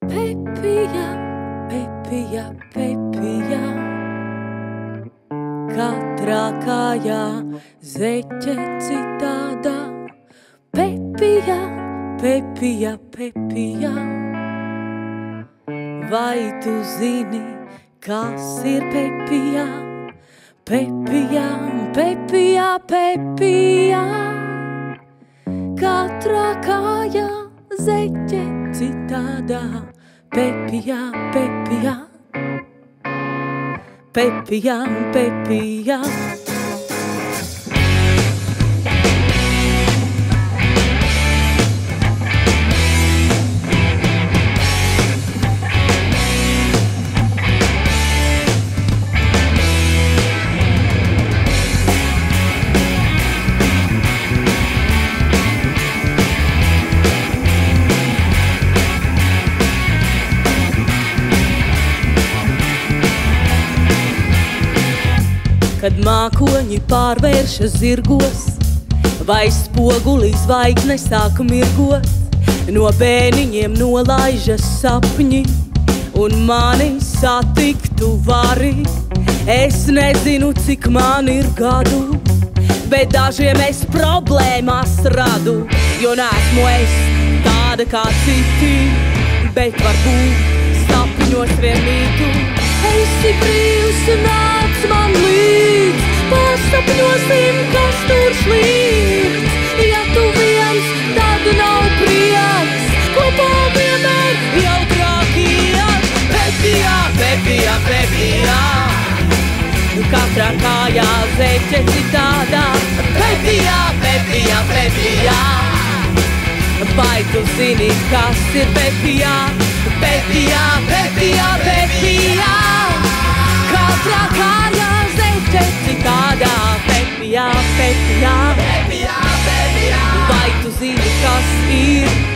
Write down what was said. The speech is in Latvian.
Pepija, Pepija, Pepija, katrā kājā zeķe citādā. Pepija, Pepija, Pepija, vai tu zini, kas ir Pepija? Pepija, Pepija, Pepija, katrā kājā zeķe citādā. Pepija, Pepija, Pepija, Pepija. Kad mākoņi pārvēršas zirgos, vai spogulī zvaigznes sāk mirgot, no bēniņiem nolaižas sapņi, un mani satikt tu vari. Es nezinu, cik man ir gadu, bet dažiem es problēmās radu, jo neesmu es tāda kā citi, bet varbūt sapņos vien mītu. Esi brīvs un nāc man līdz, pasapņosim, kas tur slīdz. Ja tu viens, tad nav prieks, kopā vienmēr jautrāk iet. Pepija, Pepija, Pepija, katrā kājā zeķe citādā. Pepija, Pepija, Pepija, vai tu zini, kas ir Pepija? Pepija, Pepija, Pepija, katrā kājā zeķe citādā. Pepija, Pepija, Pepija, Pepija, vai tu zini, kas ir